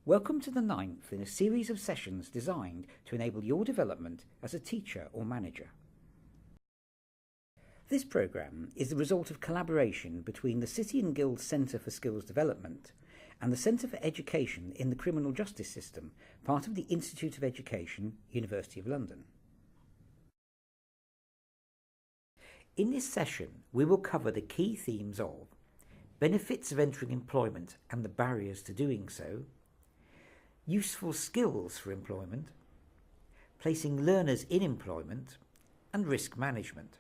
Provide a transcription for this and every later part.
Welcome to the 9th in a series of sessions designed to enable your development as a teacher or manager. This programme is the result of collaboration between the City and Guilds Centre for Skills Development and the Centre for Education in the Criminal Justice System, part of the Institute of Education, University of London. In this session, we will cover the key themes of benefits of entering employment and the barriers to doing so, useful skills for employment, placing learners in employment, and risk management.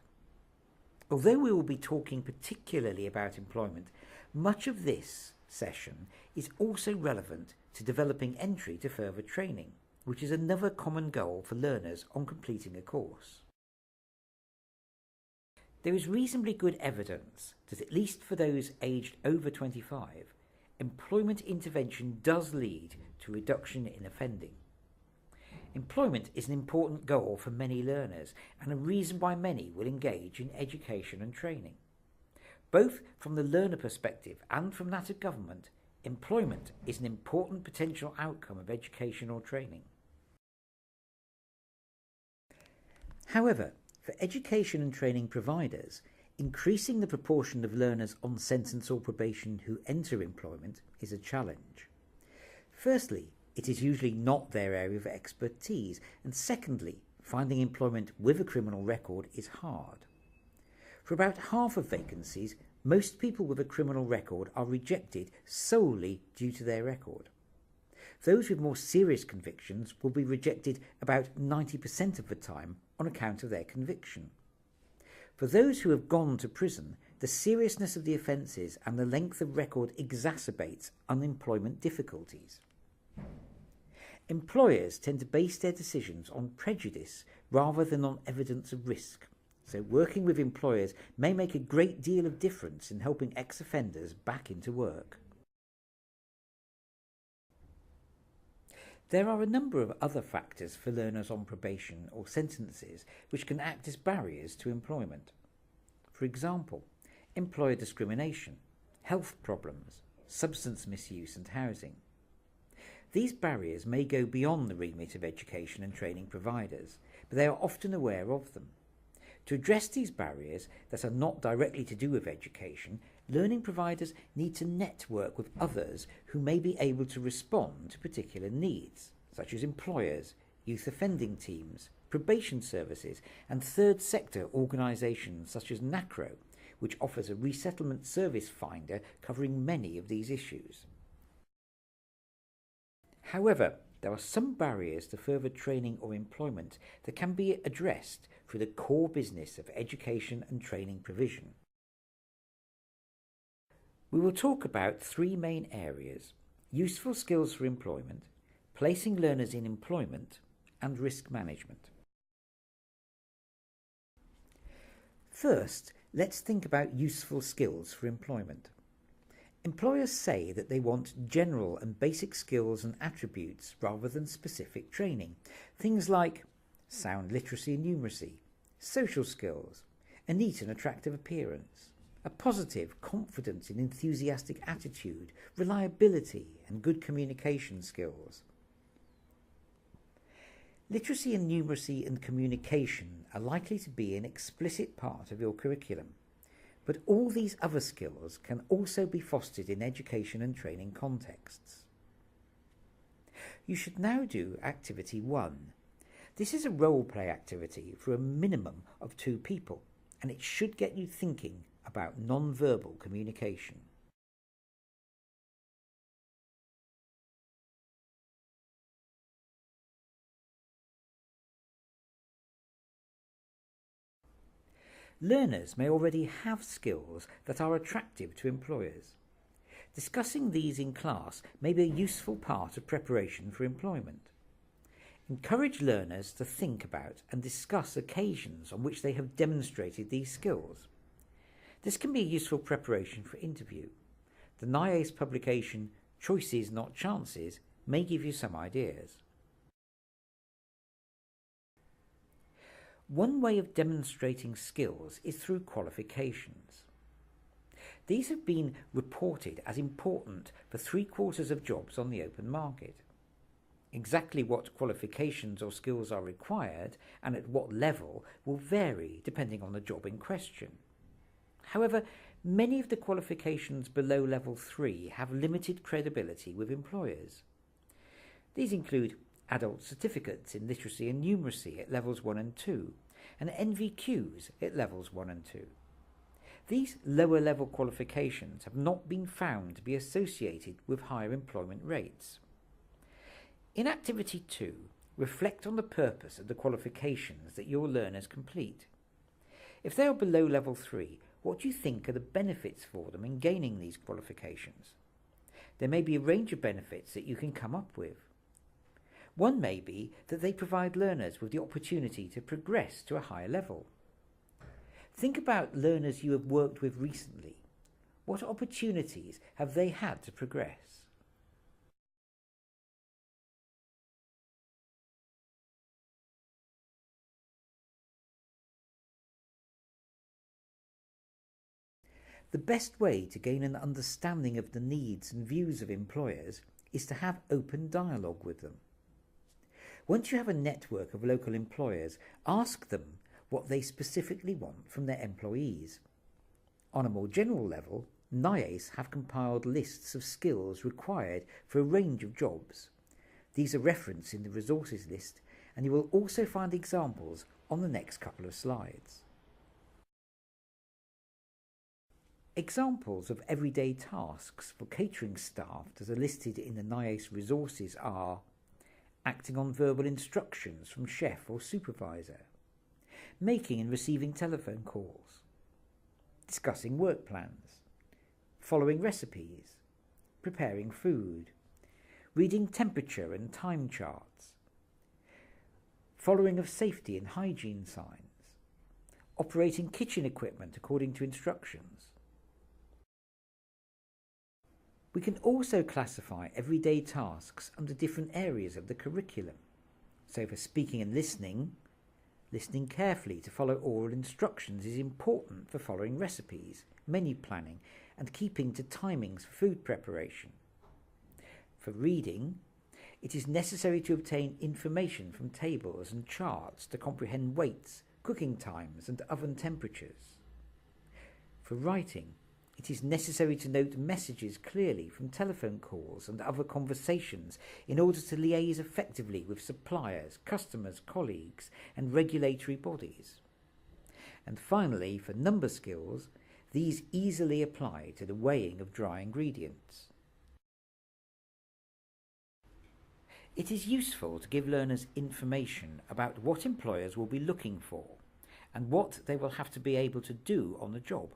Although we will be talking particularly about employment, much of this session is also relevant to developing entry to further training, which is another common goal for learners on completing a course. There is reasonably good evidence that, at least for those aged over 25, employment intervention does lead to reduction in offending. Employment is an important goal for many learners and a reason why many will engage in education and training. Both from the learner perspective and from that of government, employment is an important potential outcome of education or training. However, for education and training providers, increasing the proportion of learners on sentence or probation who enter employment is a challenge. Firstly, it is usually not their area of expertise, and secondly, finding employment with a criminal record is hard. For about half of vacancies, most people with a criminal record are rejected solely due to their record. Those with more serious convictions will be rejected about 90% of the time on account of their conviction. For those who have gone to prison, the seriousness of the offences and the length of record exacerbates unemployment difficulties. Employers tend to base their decisions on prejudice rather than on evidence of risk, so working with employers may make a great deal of difference in helping ex-offenders back into work. There are a number of other factors for learners on probation or sentences which can act as barriers to employment. For example, employer discrimination, health problems, substance misuse and housing. These barriers may go beyond the remit of education and training providers, but they are often aware of them. To address these barriers that are not directly to do with education, learning providers need to network with others who may be able to respond to particular needs, such as employers, youth offending teams, probation services, and third sector organisations such as NACRO, which offers a resettlement service finder covering many of these issues. However, there are some barriers to further training or employment that can be addressed through the core business of education and training provision. We will talk about three main areas: useful skills for employment, placing learners in employment, and risk management. First, let's think about useful skills for employment. Employers say that they want general and basic skills and attributes rather than specific training. Things like sound literacy and numeracy, social skills, a neat and attractive appearance, a positive, confident and enthusiastic attitude, reliability and good communication skills. Literacy and numeracy and communication are likely to be an explicit part of your curriculum, but all these other skills can also be fostered in education and training contexts. You should now do Activity 1. This is a role-play activity for a minimum of 2 people, and it should get you thinking about non-verbal communication. Learners may already have skills that are attractive to employers. Discussing these in class may be a useful part of preparation for employment. Encourage learners to think about and discuss occasions on which they have demonstrated these skills. This can be a useful preparation for interview. The NIACE publication, Choices Not Chances, may give you some ideas. One way of demonstrating skills is through qualifications. These have been reported as important for 3/4 of jobs on the open market. Exactly what qualifications or skills are required and at what level will vary depending on the job in question. However, many of the qualifications below level 3 have limited credibility with employers. These include adult certificates in literacy and numeracy at levels 1 and 2, and NVQs at levels 1 and 2. These lower level qualifications have not been found to be associated with higher employment rates. In Activity 2, reflect on the purpose of the qualifications that your learners complete. If they are below level 3, what do you think are the benefits for them in gaining these qualifications? There may be a range of benefits that you can come up with. One may be that they provide learners with the opportunity to progress to a higher level. Think about learners you have worked with recently. What opportunities have they had to progress? The best way to gain an understanding of the needs and views of employers is to have open dialogue with them. Once you have a network of local employers, ask them what they specifically want from their employees. On a more general level, NIACE have compiled lists of skills required for a range of jobs. These are referenced in the resources list, and you will also find examples on the next couple of slides. Examples of everyday tasks for catering staff that are listed in the NIACE resources are acting on verbal instructions from chef or supervisor, making and receiving telephone calls, discussing work plans, following recipes, preparing food, reading temperature and time charts, following of safety and hygiene signs, operating kitchen equipment according to instructions. We can also classify everyday tasks under different areas of the curriculum. So for speaking and listening carefully to follow oral instructions is important for following recipes, menu planning, and keeping to timings for food preparation. For reading, it is necessary to obtain information from tables and charts to comprehend weights, cooking times, and oven temperatures. For writing, it is necessary to note messages clearly from telephone calls and other conversations in order to liaise effectively with suppliers, customers, colleagues, and regulatory bodies. And finally, for number skills, these easily apply to the weighing of dry ingredients. It is useful to give learners information about what employers will be looking for and what they will have to be able to do on the job.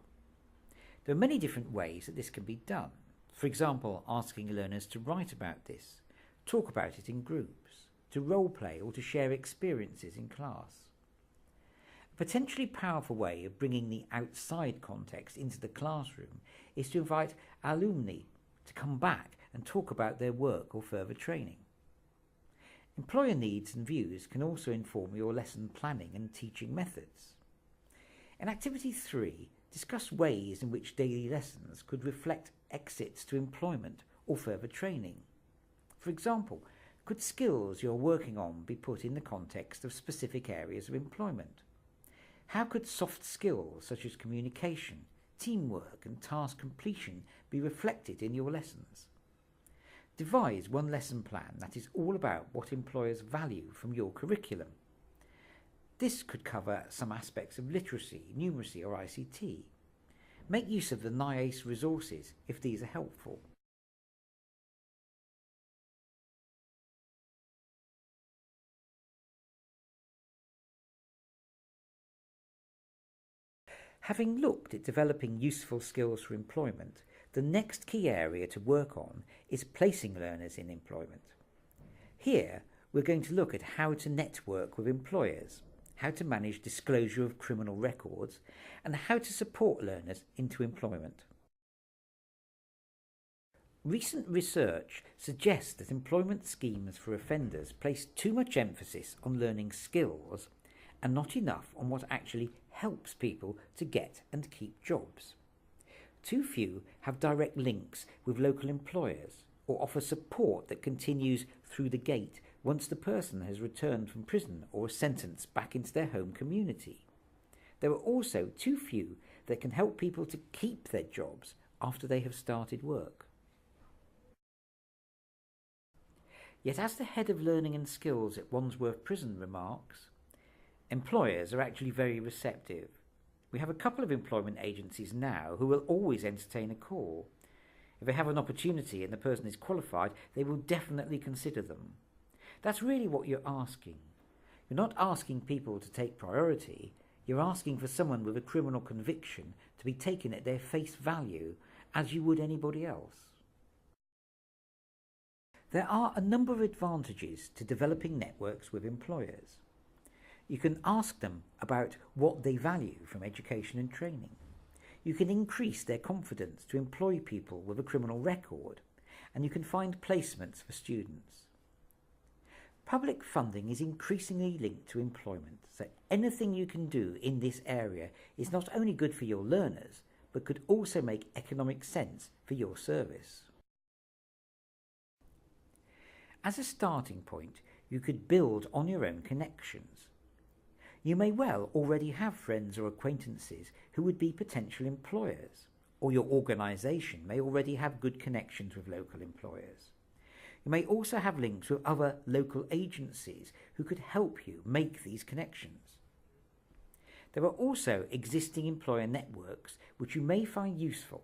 There are many different ways that this can be done. For example, asking learners to write about this, talk about it in groups, to role play or to share experiences in class. A potentially powerful way of bringing the outside context into the classroom is to invite alumni to come back and talk about their work or further training. Employer needs and views can also inform your lesson planning and teaching methods. In Activity 3, discuss ways in which daily lessons could reflect exits to employment or further training. For example, could skills you're working on be put in the context of specific areas of employment? How could soft skills such as communication, teamwork, and task completion be reflected in your lessons? Devise one lesson plan that is all about what employers value from your curriculum. This could cover some aspects of literacy, numeracy, or ICT. Make use of the NIACE resources if these are helpful. Having looked at developing useful skills for employment, the next key area to work on is placing learners in employment. Here, we're going to look at how to network with employers, how to manage disclosure of criminal records, and how to support learners into employment. Recent research suggests that employment schemes for offenders place too much emphasis on learning skills and not enough on what actually helps people to get and keep jobs. Too few have direct links with local employers or offer support that continues through the gate once the person has returned from prison or a sentence back into their home community. There are also too few that can help people to keep their jobs after they have started work. Yet as the head of learning and skills at Wandsworth Prison remarks, employers are actually very receptive. We have a couple of employment agencies now who will always entertain a call. If they have an opportunity and the person is qualified, they will definitely consider them. That's really what you're asking. You're not asking people to take priority, you're asking for someone with a criminal conviction to be taken at their face value as you would anybody else. There are a number of advantages to developing networks with employers. You can ask them about what they value from education and training. You can increase their confidence to employ people with a criminal record, and you can find placements for students. Public funding is increasingly linked to employment, so anything you can do in this area is not only good for your learners, but could also make economic sense for your service. As a starting point, you could build on your own connections. You may well already have friends or acquaintances who would be potential employers, or your organisation may already have good connections with local employers. You may also have links with other local agencies who could help you make these connections. There are also existing employer networks which you may find useful,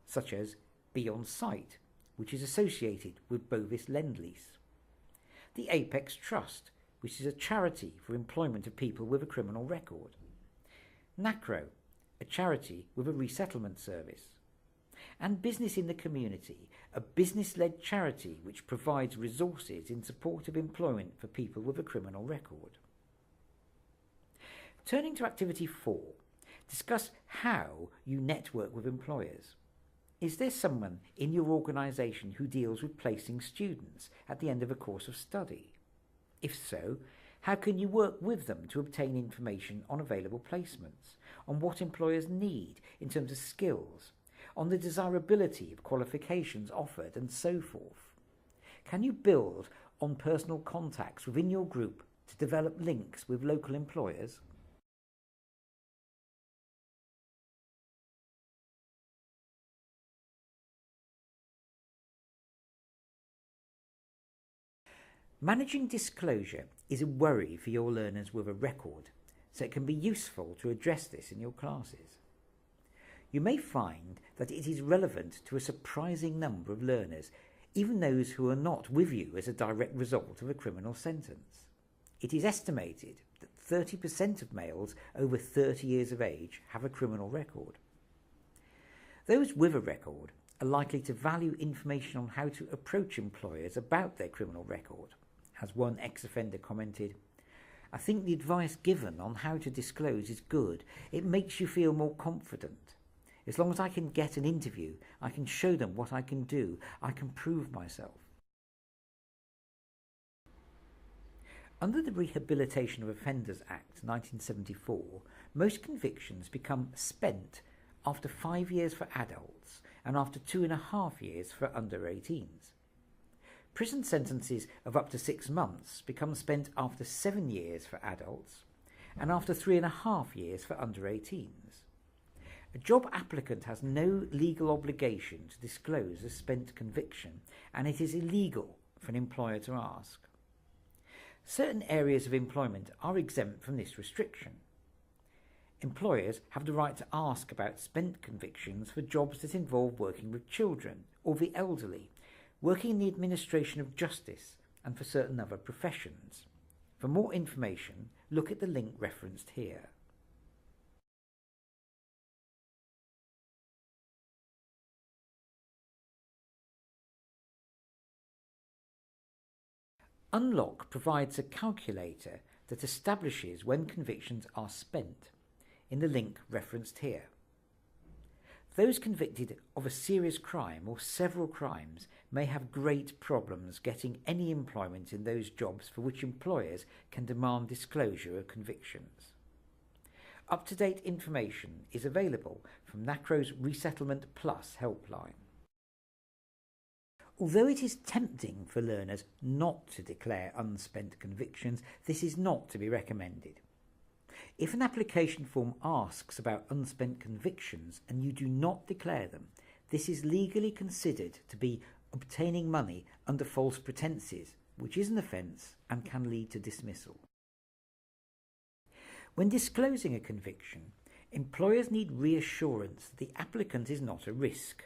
such as Be On Site, which is associated with Bovis Lend-Lease. The Apex Trust, which is a charity for employment of people with a criminal record. NACRO, a charity with a resettlement service. And Business in the Community, a business-led charity which provides resources in support of employment for people with a criminal record. Turning to Activity 4, discuss how you network with employers. Is there someone in your organisation who deals with placing students at the end of a course of study? If so, how can you work with them to obtain information on available placements, on what employers need in terms of skills, on the desirability of qualifications offered, and so forth? Can you build on personal contacts within your group to develop links with local employers? Managing disclosure is a worry for your learners with a record, so it can be useful to address this in your classes. You may find that it is relevant to a surprising number of learners, even those who are not with you as a direct result of a criminal sentence. It is estimated that 30% of males over 30 years of age have a criminal record. Those with a record are likely to value information on how to approach employers about their criminal record. As one ex-offender commented, "I think the advice given on how to disclose is good. It makes you feel more confident. As long as I can get an interview, I can show them what I can do. I can prove myself." Under the Rehabilitation of Offenders Act 1974, most convictions become spent after 5 years for adults and after 2.5 years for under 18s. Prison sentences of up to 6 months become spent after 7 years for adults and after 3.5 years for under 18s. A job applicant has no legal obligation to disclose a spent conviction, and it is illegal for an employer to ask. Certain areas of employment are exempt from this restriction. Employers have the right to ask about spent convictions for jobs that involve working with children or the elderly, working in the administration of justice, and for certain other professions. For more information, look at the link referenced here. Unlock provides a calculator that establishes when convictions are spent, in the link referenced here. Those convicted of a serious crime or several crimes may have great problems getting any employment in those jobs for which employers can demand disclosure of convictions. Up-to-date information is available from NACRO's Resettlement Plus helpline. Although it is tempting for learners not to declare unspent convictions, this is not to be recommended. If an application form asks about unspent convictions and you do not declare them, this is legally considered to be obtaining money under false pretences, which is an offence and can lead to dismissal. When disclosing a conviction, employers need reassurance that the applicant is not a risk.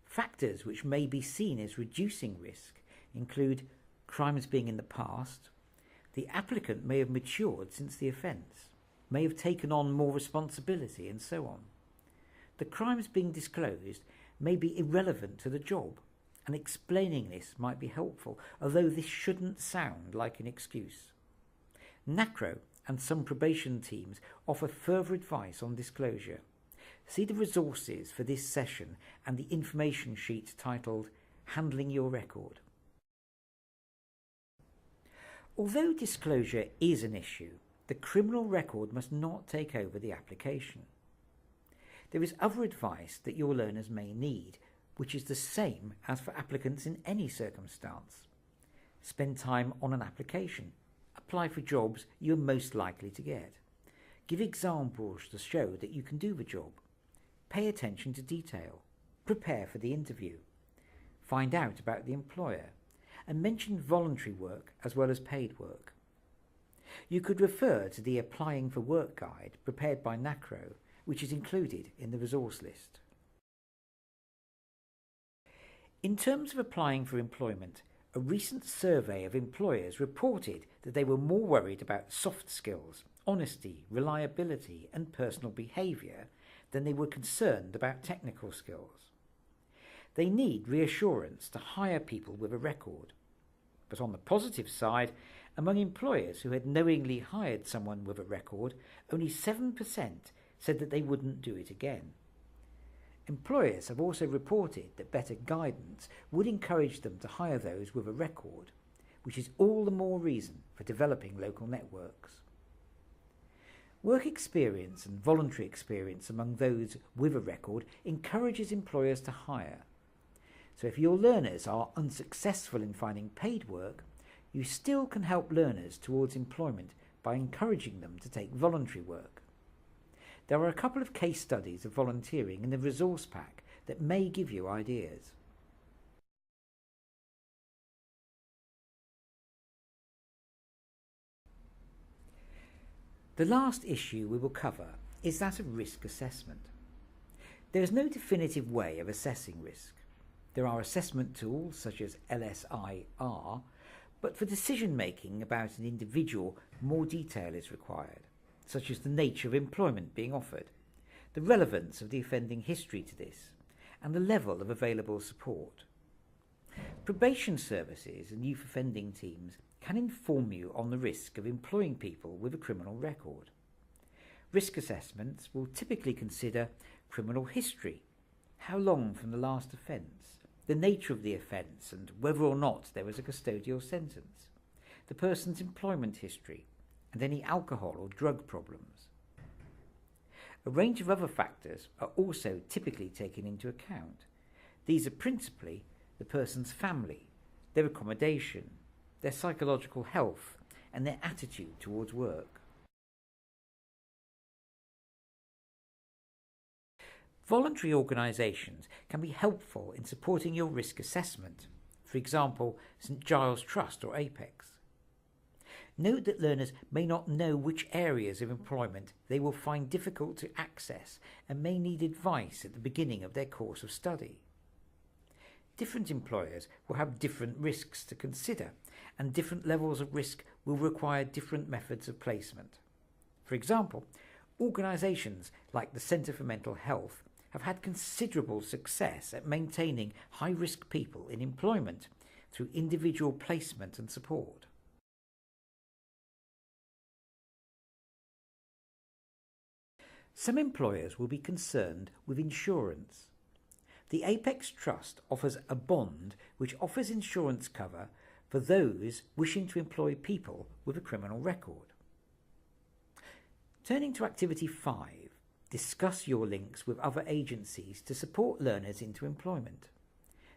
Factors which may be seen as reducing risk include crimes being in the past, the applicant may have matured since the offence, may have taken on more responsibility, and so on. The crimes being disclosed may be irrelevant to the job, and explaining this might be helpful, although this shouldn't sound like an excuse. NACRO and some probation teams offer further advice on disclosure. See the resources for this session and the information sheet titled Handling Your Record. Although disclosure is an issue, the criminal record must not take over the application. There is other advice that your learners may need, which is the same as for applicants in any circumstance. Spend time on an application. Apply for jobs you are most likely to get. Give examples to show that you can do the job. Pay attention to detail. Prepare for the interview. Find out about the employer. And mention voluntary work as well as paid work. You could refer to the Applying for Work guide prepared by NACRO, which is included in the resource list. In terms of applying for employment, a recent survey of employers reported that they were more worried about soft skills, honesty, reliability, and personal behaviour than they were concerned about technical skills. They need reassurance to hire people with a record. But on the positive side, among employers who had knowingly hired someone with a record, only 7% said that they wouldn't do it again. Employers have also reported that better guidance would encourage them to hire those with a record, which is all the more reason for developing local networks. Work experience and voluntary experience among those with a record encourages employers to hire. So if your learners are unsuccessful in finding paid work, you still can help learners towards employment by encouraging them to take voluntary work. There are a couple of case studies of volunteering in the resource pack that may give you ideas. The last issue we will cover is that of risk assessment. There is no definitive way of assessing risk. There are assessment tools such as LSIR, but for decision-making about an individual, more detail is required, such as the nature of employment being offered, the relevance of the offending history to this, and the level of available support. Probation services and youth offending teams can inform you on the risk of employing people with a criminal record. Risk assessments will typically consider criminal history, how long from the last offence, the nature of the offence and whether or not there was a custodial sentence, the person's employment history, and any alcohol or drug problems. A range of other factors are also typically taken into account. These are principally the person's family, their accommodation, their psychological health, and their attitude towards work. Voluntary organisations can be helpful in supporting your risk assessment, for example, St Giles Trust or Apex. Note that learners may not know which areas of employment they will find difficult to access and may need advice at the beginning of their course of study. Different employers will have different risks to consider, and different levels of risk will require different methods of placement. For example, organisations like the Centre for Mental Health have had considerable success at maintaining high-risk people in employment through individual placement and support. Some employers will be concerned with insurance. The Apex Trust offers a bond which offers insurance cover for those wishing to employ people with a criminal record. Turning to Activity 5, discuss your links with other agencies to support learners into employment.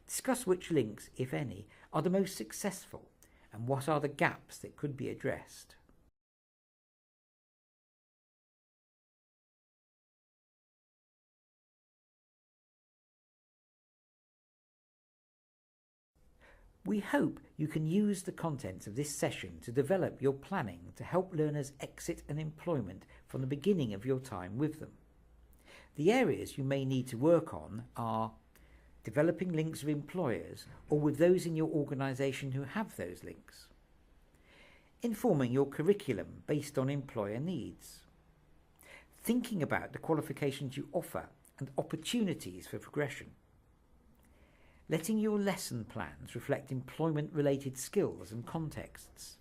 Discuss which links, if any, are the most successful and what are the gaps that could be addressed. We hope you can use the contents of this session to develop your planning to help learners exit an employment from the beginning of your time with them. The areas you may need to work on are developing links with employers or with those in your organisation who have those links, informing your curriculum based on employer needs, thinking about the qualifications you offer and opportunities for progression, letting your lesson plans reflect employment-related skills and contexts,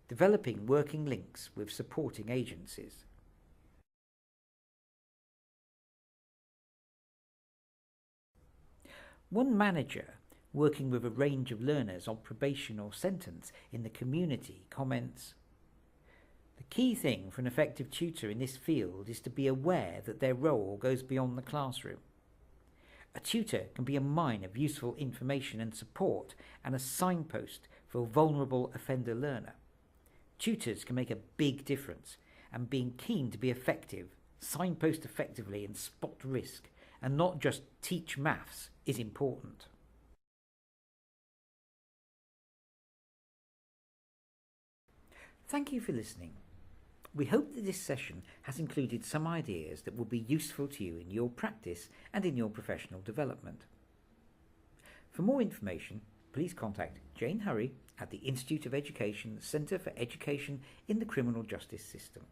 developing working links with supporting agencies. One manager working with a range of learners on probation or sentence in the community comments, "The key thing for an effective tutor in this field is to be aware that their role goes beyond the classroom. A tutor can be a mine of useful information and support and a signpost for a vulnerable offender learner. Tutors can make a big difference, and being keen to be effective, signpost effectively and spot risk, and not just teach maths is important." Thank you for listening. We hope that this session has included some ideas that will be useful to you in your practice and in your professional development. For more information, please contact Jane Hurry at the Institute of Education Centre for Education in the Criminal Justice System.